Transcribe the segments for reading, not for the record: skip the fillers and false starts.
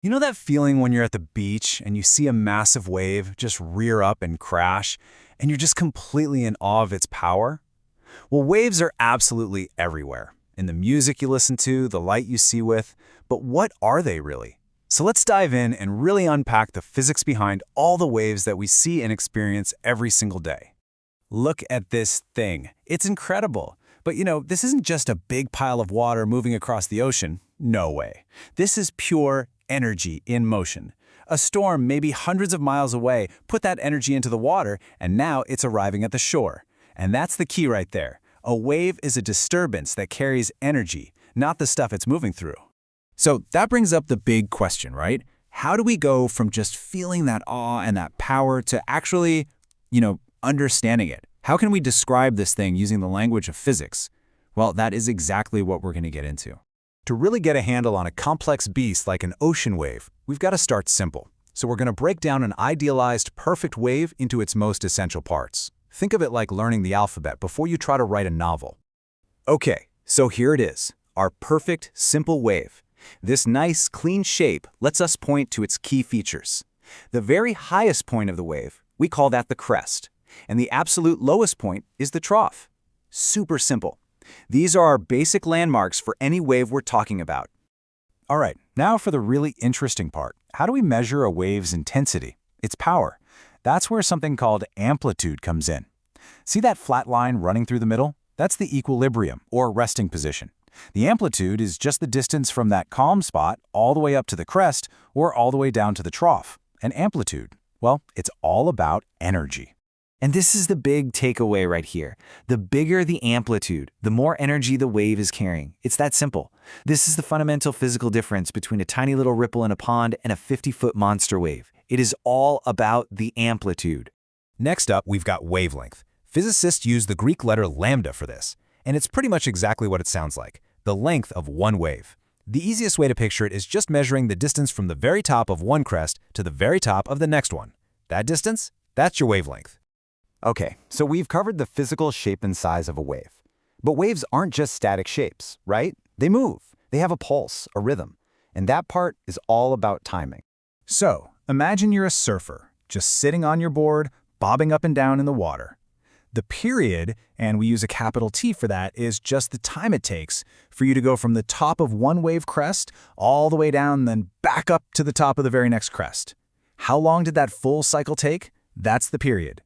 You know that feeling when you're at the beach and you see a massive wave just rear up and crash, and you're just completely in awe of its power? Well, waves are absolutely everywhere. In the music you listen to, the light you see with, but what are they really? So let's dive in and really unpack the physics behind all the waves that we see and experience every single day. Look at this thing. It's incredible. But this isn't just a big pile of water moving across the ocean. No way. This is pure energy in motion. A storm maybe hundreds of miles away put that energy into the water, and now it's arriving at the shore. And that's the key right there. A wave is a disturbance that carries energy, not the stuff it's moving through. So that brings up the big question, right? How do we go from just feeling that awe and that power to actually, understanding it? How can we describe this thing using the language of physics? Well, that is exactly what we're going to get into. To really get a handle on a complex beast like an ocean wave, we've got to start simple. So we're going to break down an idealized, perfect wave into its most essential parts. Think of it like learning the alphabet before you try to write a novel. Okay, so here it is, our perfect, simple wave. This nice, clean shape lets us point to its key features. The very highest point of the wave, we call that the crest, and the absolute lowest point is the trough. Super simple. These are our basic landmarks for any wave we're talking about. All right, now for the really interesting part. How do we measure a wave's intensity, its power? That's where something called amplitude comes in. See that flat line running through the middle? That's the equilibrium, or resting position. The amplitude is just the distance from that calm spot all the way up to the crest or all the way down to the trough. And amplitude, well, it's all about energy. And this is the big takeaway right here. The bigger the amplitude, the more energy the wave is carrying. It's that simple. This is the fundamental physical difference between a tiny little ripple in a pond and a 50-foot monster wave. It is all about the amplitude. Next up, we've got wavelength. Physicists use the Greek letter lambda for this, and it's pretty much exactly what it sounds like, the length of one wave. The easiest way to picture it is just measuring the distance from the very top of one crest to the very top of the next one. That distance? That's your wavelength. Okay, so we've covered the physical shape and size of a wave. But waves aren't just static shapes, right? They move. They have a pulse, a rhythm. And that part is all about timing. So, imagine you're a surfer, just sitting on your board, bobbing up and down in the water. The period, and we use a capital T for that, is just the time it takes for you to go from the top of one wave crest all the way down, then back up to the top of the very next crest. How long did that full cycle take? That's the period.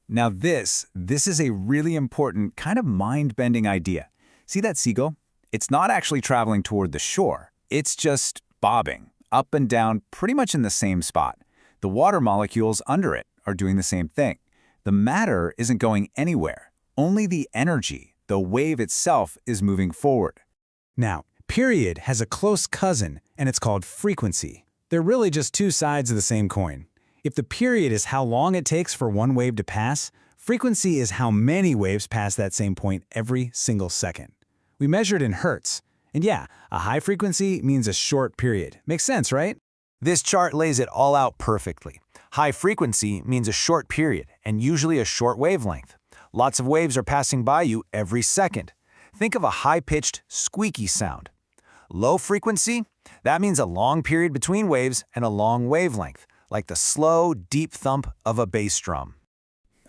Now this is a really important, kind of mind-bending idea. See that seagull? It's not actually traveling toward the shore. It's just bobbing up and down pretty much in the same spot. The water molecules under it are doing the same thing. The matter isn't going anywhere. Only the energy, the wave itself, is moving forward. Now, period has a close cousin, and it's called frequency. They're really just two sides of the same coin. If the period is how long it takes for one wave to pass, frequency is how many waves pass that same point every single second. We measure it in hertz. And yeah, a high frequency means a short period. Makes sense, right? This chart lays it all out perfectly. High frequency means a short period and usually a short wavelength. Lots of waves are passing by you every second. Think of a high-pitched, squeaky sound. Low frequency? That means a long period between waves and a long wavelength, like the slow, deep thump of a bass drum.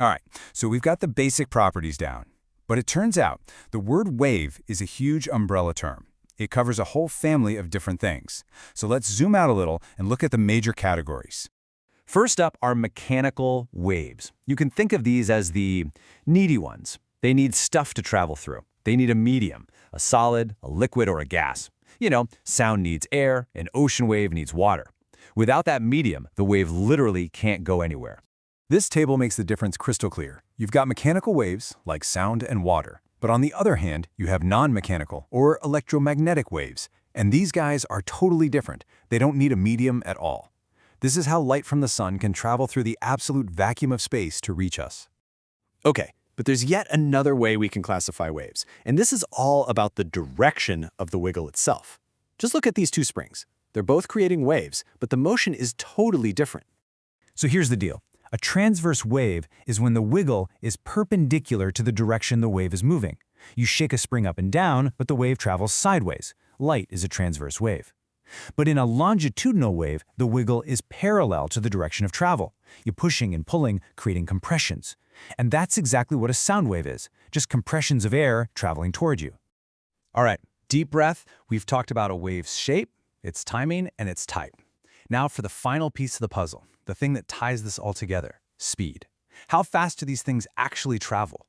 All right, so we've got the basic properties down. But it turns out the word wave is a huge umbrella term. It covers a whole family of different things. So let's zoom out a little and look at the major categories. First up are mechanical waves. You can think of these as the needy ones. They need stuff to travel through. They need a medium, a solid, a liquid, or a gas. Sound needs air, an ocean wave needs water. Without that medium, the wave literally can't go anywhere. This table makes the difference crystal clear. You've got mechanical waves, like sound and water. But on the other hand, you have non-mechanical, or electromagnetic waves. And these guys are totally different. They don't need a medium at all. This is how light from the sun can travel through the absolute vacuum of space to reach us. Okay, but there's yet another way we can classify waves. And this is all about the direction of the wiggle itself. Just look at these two springs. They're both creating waves, but the motion is totally different. So here's the deal. A transverse wave is when the wiggle is perpendicular to the direction the wave is moving. You shake a spring up and down, but the wave travels sideways. Light is a transverse wave. But in a longitudinal wave, the wiggle is parallel to the direction of travel. You're pushing and pulling, creating compressions. And that's exactly what a sound wave is, just compressions of air traveling toward you. All right, deep breath. We've talked about a wave's shape, its timing, and its type. Now for the final piece of the puzzle, the thing that ties this all together, speed. How fast do these things actually travel?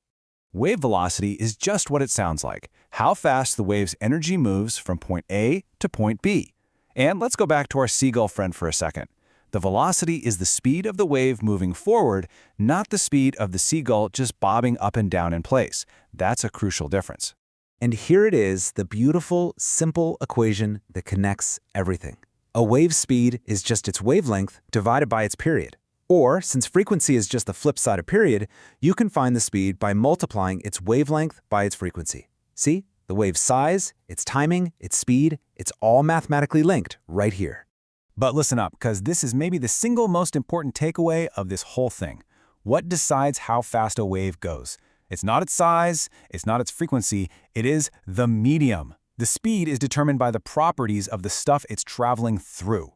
Wave velocity is just what it sounds like, how fast the wave's energy moves from point A to point B. And let's go back to our seagull friend for a second. The velocity is the speed of the wave moving forward, not the speed of the seagull just bobbing up and down in place. That's a crucial difference. And here it is, the beautiful, simple equation that connects everything. A wave's speed is just its wavelength divided by its period. Or, since frequency is just the flip side of period, you can find the speed by multiplying its wavelength by its frequency. See? The wave's size, its timing, its speed, it's all mathematically linked right here. But listen up, because this is maybe the single most important takeaway of this whole thing. What decides how fast a wave goes? It's not its size, it's not its frequency, it is the medium. The speed is determined by the properties of the stuff it's traveling through.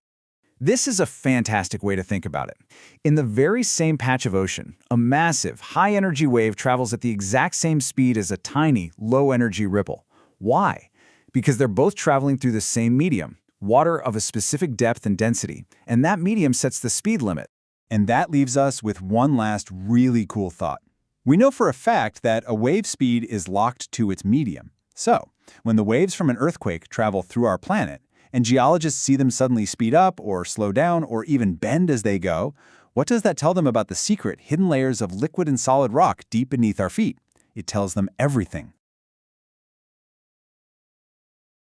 This is a fantastic way to think about it. In the very same patch of ocean, a massive, high-energy wave travels at the exact same speed as a tiny, low-energy ripple. Why? Because they're both traveling through the same medium, water of a specific depth and density, and that medium sets the speed limit. And that leaves us with one last really cool thought. We know for a fact that a wave speed is locked to its medium. So, when the waves from an earthquake travel through our planet, and geologists see them suddenly speed up or slow down or even bend as they go, what does that tell them about the secret hidden layers of liquid and solid rock deep beneath our feet? It tells them everything.